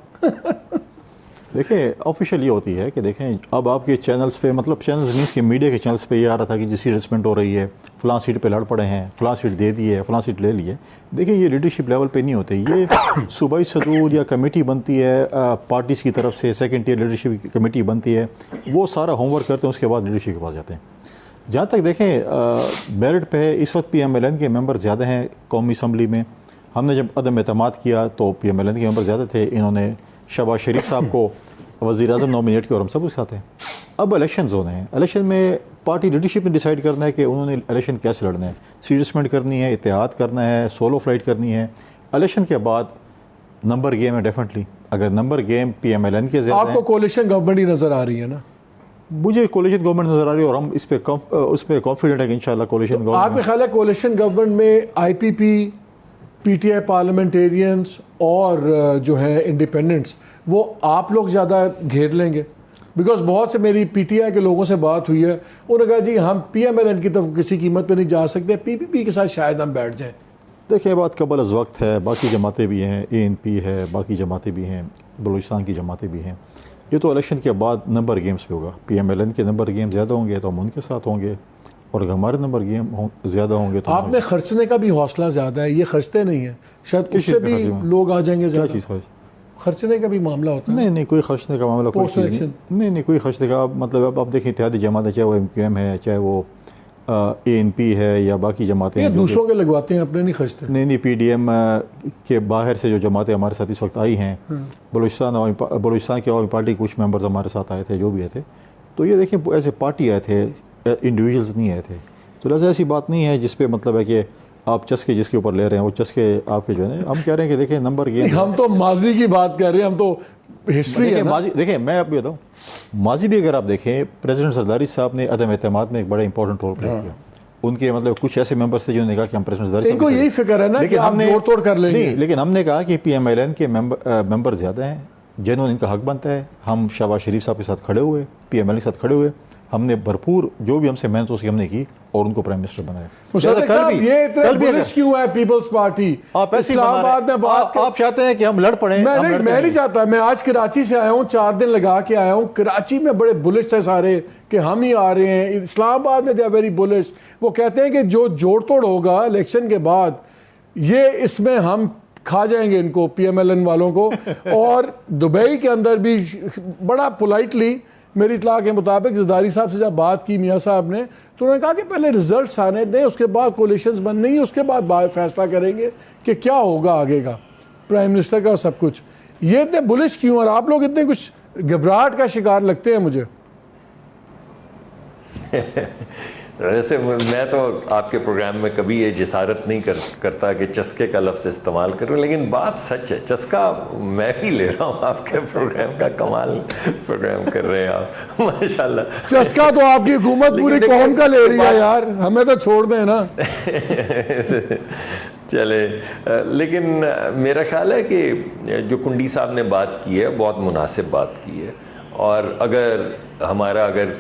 دیکھیں, آفیشیل یہ ہوتی ہے کہ دیکھیں اب آپ کے چینلز پہ, مطلب چینلز مینس کہ میڈیا کے چینلز پہ یہ آ رہا تھا کہ جس سیٹ ریسپینٹ ہو رہی ہے, فلاں سیٹ پہ لڑ پڑے ہیں, فلاں سیٹ دے دی ہے, فلاں سیٹ لے لی ہے. دیکھیں, یہ لیڈرشپ لیول پہ نہیں ہوتے, یہ صوبائی صدور یا کمیٹی بنتی ہے پارٹیز کی طرف سے, سیکنڈ ٹیئر لیڈرشپ کمیٹی بنتی ہے, وہ سارا ہوم ورک کرتے ہیں, اس کے بعد لیڈرشپ کے پاس جاتے ہیں. جہاں تک دیکھیں میرٹ پہ اس وقت پی ایم ایل این کے ممبر زیادہ ہیں قومی اسمبلی میں. ہم نے جب عدم اعتماد کیا تو پی ایم ایل این کے ممبر زیادہ تھے, انہوں نے شہباز شریف صاحب کو وزیر اعظم نومینیٹ کیا اور ہم سب اس ساتھ ہیں. اب الیکشنز ہونے ہیں, الیکشن میں پارٹی لیڈرشپ نے ڈیسائیڈ کرنا ہے کہ انہوں نے الیکشن کیسے لڑنا ہے, سیریسمنٹ کرنی ہے, اتحاد کرنا ہے, سولو فلائٹ کرنی ہے. الیکشن کے بعد نمبر گیم ہے ڈیفینیٹلی. اگر number game P M L N کے زیادہ, آپ کو کولیشن گورنمنٹ ہی نظر آ رہی ہے نا؟ مجھے کولیشن گورنمنٹ نظر آ رہی ہے, اور ہم اس پہ کانفیڈنٹ ہے کہ انشاءاللہ کولیشن گورنمنٹ. آپ کے خیال ہے کولیشن گورنمنٹ میں آئی پی پی, پی ٹی آئی پارلیمنٹیرینس اور جو ہیں انڈیپینڈنٹس, وہ آپ لوگ زیادہ گھیر لیں گے؟ بیکاز بہت سے میری پی ٹی آئی کے لوگوں سے بات ہوئی ہے, انہوں نے کہا جی ہم پی ایم ایل این کی طرف کسی قیمت پہ نہیں جا سکتے, پی پی پی کے ساتھ شاید ہم بیٹھ جائیں. دیکھیں, بات قبل از وقت ہے, باقی جماعتیں بھی ہیں, اے این پی ہے, باقی جماعتیں بھی ہیں, بلوچستان کی جماعتیں بھی ہیں. یہ تو الیکشن کے بعد نمبر گیمز پہ ہوگا. پی ایم ایل این کے نمبر گیم زیادہ ہوں گے تو ہم ان کے ساتھ ہوں گے, اور اگر ہمارے نمبر گیم زیادہ ہوں گے تو آپ میں خرچنے کا بھی حوصلہ زیادہ ہے, یہ خرچتے نہیں ہیں, شاید اس سے بھی لوگ آ جائیں گے. کیا زیادہ چیز خرچنے کا بھی معاملہ ہوتا ہے؟ نہیں, کوئی خرچنے کا معاملہ کوئی چیز نہیں, کوئی خرچنے کا مطلب. اب آپ دیکھیں اتحادی جماعت ہے, چاہے وہ ایم کیو ایم ہے, چاہے وہ اے این پی ہے, یا باقی جماعتیں ہیں, دوسروں کے لگواتے ہیں, اپنے نہیں خرچتے. نہیں, پی ڈی ایم کے باہر سے جو جماعتیں ہمارے ساتھ اس وقت آئی ہیں, بلوچستان کی عوامی پارٹی کچھ ممبرز ہمارے ساتھ آئے تھے جو بھی آئے تھے, تو یہ دیکھیں ایسے پارٹی آئے تھے, انڈیویجولز نہیں آئے تھے. تو لہٰذا ایسی بات نہیں ہے جس پہ مطلب ہے کہ آپ چسکے جس کے اوپر لے رہے ہیں وہ چسکے آپ کے جو ہے نا. ہم کہہ رہے ہیں کہ دیکھیں نمبر گیم, ہم تو ماضی کی بات کر رہے ہیں, ہم تو ہسٹری ہے. ماضی دیکھیں, میں آپ کو بتاؤں, ماضی بھی اگر آپ دیکھیں, پریزیڈنٹ زرداری صاحب نے عدم اعتماد میں ایک بڑا امپورٹنٹ رول پلے کیا. ان کے مطلب کچھ ایسے ممبرس تھے جنہوں نے کہا کہ ہم پریزیڈنٹ زرداری صاحب کو یہی فکر ہے نا کہ ہم جوڑ توڑ کر لیں گے. نہیں, لیکن ہم نے کہا کہ پی ایم ایل این کے ممبر زیادہ ہیں, جنہوں نے ان کا حق بنتا ہے. ہم شہباز شریف صاحب کے ساتھ کھڑے ہوئے, پی ایم ایل این کے ساتھ کھڑے ہوئے, ہم نے بھرپور جو بھی ہم سے محنت ہم نے کی اور ان کو پرائم منسٹر بنایا. یہ اتنے بلش کیوں ہے پیپلز پارٹی اسلام آباد میں بات؟ آپ چاہتے ہیں کہ ہم لڑ پڑیں؟ میں نہیں چاہتا. میں آج کراچی سے آیا ہوں, 4 دن لگا کے آیا ہوں. کراچی میں بڑے بلش تھے سارے کہ ہم ہی آ رہے ہیں. اسلام آباد میں دے آر ویری بلش. وہ کہتے ہیں کہ جو جوڑ توڑ ہوگا الیکشن کے بعد, یہ اس میں ہم کھا جائیں گے ان کو پی ایم ایل این والوں کو. اور دبئی کے اندر بھی بڑا پولائٹلی میری اطلاع کے مطابق زرداری صاحب سے جب بات کی میاں صاحب نے تو انہوں نے کہا کہ پہلے رزلٹس آنے دیں, اس کے بعد کولیشنز بننے گی, اس کے بعد فیصلہ کریں گے کہ کیا ہوگا آگے کا پرائم منسٹر کا اور سب کچھ. یہ اتنے بلش کیوں اور آپ لوگ اتنے کچھ گھبراہٹ کا شکار لگتے ہیں مجھے؟ ویسے میں تو آپ کے پروگرام میں کبھی یہ جسارت نہیں کرتا کہ چسکے کا لفظ استعمال کروں, لیکن بات سچ ہے. چسکا میں بھی لے رہا ہوں آپ کے پروگرام کا. کمال پروگرام کر رہے ہیں آپ ماشاءاللہ. چسکا تو آپ کی حکومت پوری قوم کا لے رہی ہے یار, ہمیں تو چھوڑ دیں نا. چلے, لیکن میرا خیال ہے کہ جو کنڈی صاحب نے بات کی ہے بہت مناسب بات کی ہے. اور اگر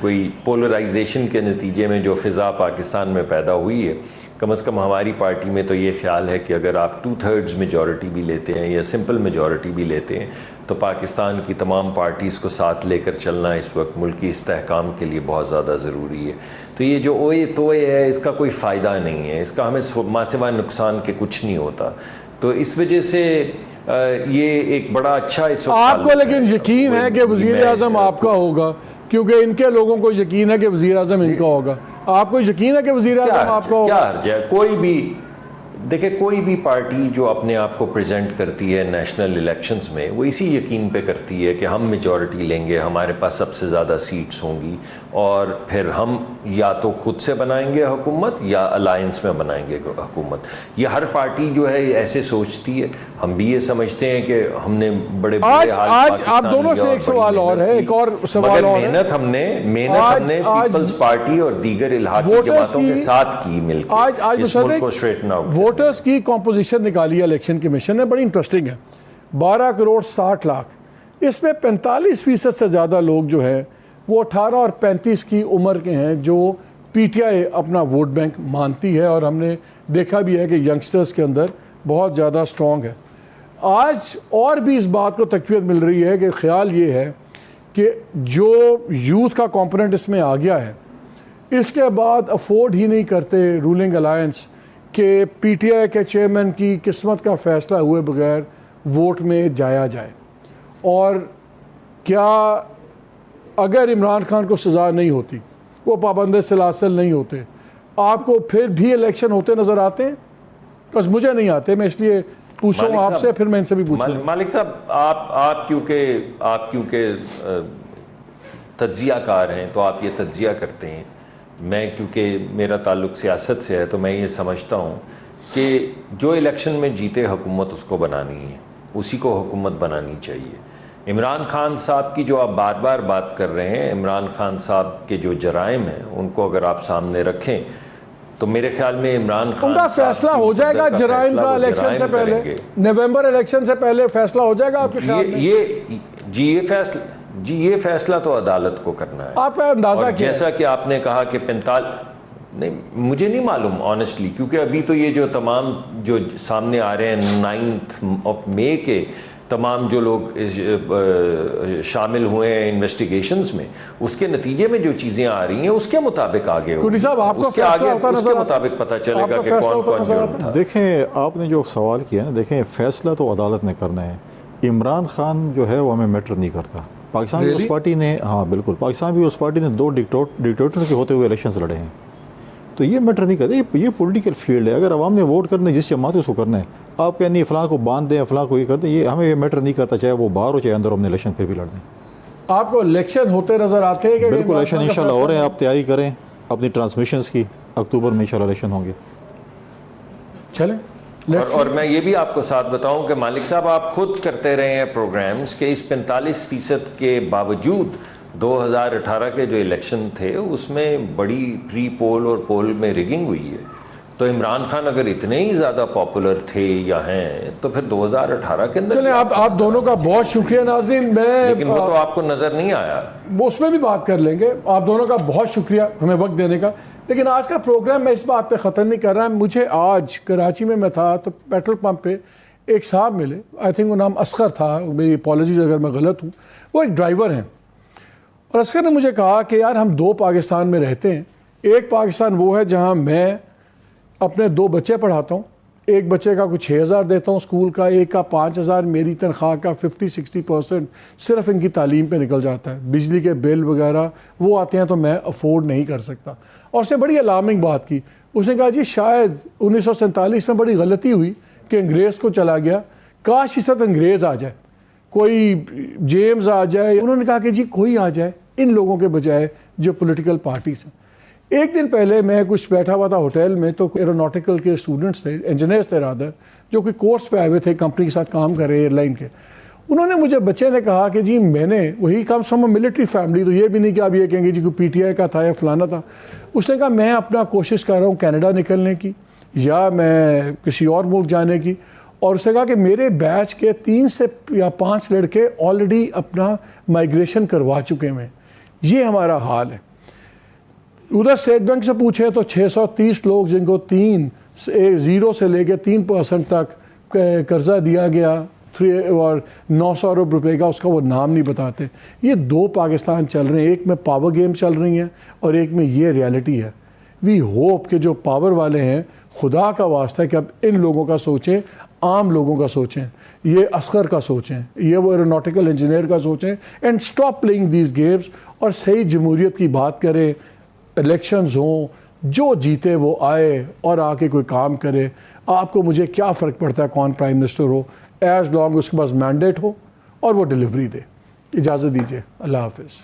کوئی پولرائزیشن کے نتیجے میں جو فضا پاکستان میں پیدا ہوئی ہے, کم از کم ہماری پارٹی میں تو یہ خیال ہے کہ اگر آپ 2/3 میجورٹی بھی لیتے ہیں یا سمپل میجورٹی بھی لیتے ہیں تو پاکستان کی تمام پارٹیز کو ساتھ لے کر چلنا اس وقت ملکی استحکام کے لیے بہت زیادہ ضروری ہے. تو یہ جو اوئے توئے ہے اس کا کوئی فائدہ نہیں ہے, اس کا ہمیں ماں سوائے نقصان کے کچھ نہیں ہوتا. تو اس وجہ سے یہ ایک بڑا اچھا اس وقت آپ کو لیکن یقین ہے کہ وزیر اعظم آپ کا ہوگا, کیونکہ ان کے لوگوں کو یقین ہے کہ وزیر اعظم ان کا ہوگا. آپ کو یقین ہے کہ وزیر اعظم آپ کا ہوگا؟ کیا حرج ہے؟ کوئی بھی دیکھیں, کوئی بھی پارٹی جو اپنے آپ کو پریزنٹ کرتی ہے نیشنل الیکشنز میں وہ اسی یقین پہ کرتی ہے کہ ہم میجورٹی لیں گے, ہمارے پاس سب سے زیادہ سیٹس ہوں گی, اور پھر ہم یا تو خود سے بنائیں گے حکومت یا الائنس میں بنائیں گے حکومت. یہ ہر پارٹی جو ہے ایسے سوچتی ہے. ہم بھی یہ سمجھتے ہیں کہ ہم نے بڑے آج آپ دونوں سے ایک سوال اور ہے, ایک اور سوال اور ہے. محنت ہم نے پیپلز پارٹی اور دیگر الحاقی جماعتوں کے ساتھ کی مل کے اس ملک کو اسٹریٹن آؤٹ. ووٹرز کی کمپوزیشن نکالی ہے الیکشن کمیشن نے, بڑی انٹرسٹنگ ہے. 12,60,00,000, اس میں 45% سے زیادہ لوگ جو ہیں وہ 18 اور 35 کی عمر کے ہیں جو پی ٹی آئی اپنا ووٹ بینک مانتی ہے, اور ہم نے دیکھا بھی ہے کہ ینگسٹرز کے اندر بہت زیادہ سٹرونگ ہے. آج اور بھی اس بات کو تقویت مل رہی ہے کہ خیال یہ ہے کہ جو یوتھ کا کمپوننٹ اس میں آ گیا ہے, اس کے بعد افورڈ ہی نہیں کرتے رولنگ الائنس کہ پی ٹی آئی کے چیئرمین کی قسمت کا فیصلہ ہوئے بغیر ووٹ میں جایا جائے. اور کیا اگر عمران خان کو سزا نہیں ہوتی, وہ پابند سلاسل نہیں ہوتے, آپ کو پھر بھی الیکشن ہوتے نظر آتے ہیں؟ بس مجھے نہیں آتے, میں اس لیے پوچھوں آپ سے, پھر میں ان سے بھی پوچھوں. مالک صاحب, آپ کیونکہ تجزیہ کار ہیں تو آپ یہ تجزیہ کرتے ہیں. میں کیونکہ میرا تعلق سیاست سے ہے تو میں یہ سمجھتا ہوں کہ جو الیکشن میں جیتے حکومت اس کو بنانی ہے, اسی کو حکومت بنانی چاہیے. عمران خان صاحب کی جو آپ بار بار بات کر رہے ہیں, عمران خان صاحب کے جو جرائم ہیں ان کو اگر آپ سامنے رکھیں تو میرے خیال میں عمران خان کا فیصلہ ہو جائے گا جرائم کا الیکشن سے پہلے, نومبر الیکشن سے پہلے فیصلہ ہو جائے گا آپ کے خیال میں؟ یہ فیصلہ تو عدالت کو کرنا ہے. آپ کا اندازہ کیا ہے؟ جیسا کہ آپ نے کہا کہ 45 نہیں, مجھے نہیں معلوم آنیسٹلی, کیونکہ ابھی تو یہ جو تمام جو سامنے آ رہے ہیں 9 مئی کے تمام جو لوگ شامل ہوئے ہیں انویسٹیگیشنز میں, اس کے نتیجے میں جو چیزیں آ رہی ہیں اس کے مطابق آگے کنڈی صاحب آپ کو فیصلہ ہوتا نظر اس کے مطابق پتہ چلے گا کہ کون جرم تھا. دیکھیں آپ نے جو سوال کیا نا, دیکھیں فیصلہ تو عدالت نے کرنا ہے. عمران خان جو ہے وہ ہمیں میٹر نہیں کرتا. پاکستان پیپلز پارٹی نے, ہاں بالکل, پاکستان پیپلز پارٹی نے 2 ڈکٹیٹر کے ہوتے ہوئے الیکشنز لڑے ہیں, تو یہ میٹر نہیں کرتے. یہ پولیٹیکل فیلڈ ہے. اگر عوام نے ووٹ کرنا ہے جس جماعت اس کو کرنا ہے, آپ کہیں نہیں فلاں کو باندھ دیں فلاں کو یہ کر دیں, یہ ہمیں یہ میٹر نہیں کرتا, چاہے وہ باہر ہو چاہے اندر, ہم نے الیکشن پھر بھی لڑ دیں. آپ کو الیکشن ہوتے نظر آتے ہیں کہ بالکل الیکشن انشاءاللہ ہو رہے ہیں. آپ تیاری کریں اپنی ٹرانسمیشنز کی, اکتوبر میں انشاءاللہ الیکشن ہوں گے. چلیں. اور میں یہ بھی آپ کو ساتھ بتاؤں کہ مالک صاحب آپ خود کرتے رہے ہیں پروگرامز کہ اس 45% کے باوجود 2018 کے جو الیکشن تھے اس میں بڑی پری پول اور پول میں ریگنگ ہوئی ہے. تو عمران خان اگر اتنے ہی زیادہ پاپولر تھے یا ہیں تو پھر 2018 کے اندر چلیں. آپ دونوں کا بہت شکریہ ناظرین. لیکن وہ تو آپ کو نظر نہیں آیا, وہ اس میں بھی بات کر لیں گے. آپ دونوں کا بہت شکریہ ہمیں وقت دینے کا. لیکن آج کا پروگرام میں اس بات پہ ختم نہیں کر رہا. مجھے آج کراچی میں تھا تو پیٹرول پمپ پہ ایک صاحب ملے, آئی تھنک وہ نام اصغر تھا, میری اپالوجیز اگر میں غلط ہوں. وہ ایک ڈرائیور ہیں, اور اصغر نے مجھے کہا کہ یار ہم 2 پاکستان میں رہتے ہیں. ایک پاکستان وہ ہے جہاں میں اپنے 2 بچے پڑھاتا ہوں, ایک بچے کا کچھ 6,000 دیتا ہوں اسکول کا, ایک کا 5,000, میری تنخواہ کا 50-60% صرف ان کی تعلیم پہ نکل جاتا ہے. بجلی کے بل وغیرہ وہ آتے ہیں تو میں افورڈ نہیں کر سکتا. اور اس نے بڑی الارمنگ بات کی, اس نے کہا جی شاید 1947 میں بڑی غلطی ہوئی کہ انگریز کو چلا گیا, کاش اس وقت انگریز آ جائے, کوئی جیمز آ جائے. انہوں نے کہا کہ جی کوئی آ جائے ان لوگوں کے بجائے جو پولیٹیکل پارٹیز ہیں. ایک دن پہلے میں کچھ بیٹھا ہوا تھا ہوٹل میں, تو ایروناٹیکل کے اسٹوڈنٹس تھے, انجینئرس تھے رادر, جو کہ کورس پہ آئے ہوئے تھے, کمپنی کے ساتھ کام کر رہے ایئر لائن کے. انہوں نے مجھے, بچے نے کہا کہ جی میں نے, وہی کمز فرام ملٹری فیملی, تو یہ بھی نہیں کہ آپ یہ کہیں گے جی کوئی پی ٹی آئی کا تھا یا فلانا تھا. اس نے کہا میں اپنا کوشش کر رہا ہوں کینیڈا نکلنے کی یا میں کسی اور ملک جانے کی. اور اس نے کہا کہ میرے بیچ کے 3 سے 5 لڑکے آلریڈی اپنا مائگریشن کروا چکے ہیں. یہ ہمارا حال ہے. ادھر اسٹیٹ بینک سے پوچھے تو 630 لوگ جن کو 0 سے لے کے 3% تک قرضہ دیا گیا اور 900 ارب روپے کا, اس کا وہ نام نہیں بتاتے. یہ 2 پاکستان چل رہے ہیں, ایک میں پاور گیم چل رہی ہیں اور ایک میں یہ ریالٹی ہے. وی ہوپ کہ جو پاور والے ہیں, خدا کا واسطہ ہے کہ اب ان لوگوں کا سوچیں, عام لوگوں کا سوچیں, یہ اصغر کا سوچیں, یہ وہ ایروناٹیکل انجینئر کا سوچیں, and stop playing these games, اور صحیح جمہوریت کی بات کریں. الیکشنز ہوں, جو جیتے وہ آئے اور آ کے کوئی کام کرے. آپ کو مجھے کیا فرق پڑتا ہے کون پرائم منسٹر ہو, ایز لانگ اس کے پاس مینڈیٹ ہو اور وہ ڈیلیوری دے. اجازت دیجیے, اللہ حافظ.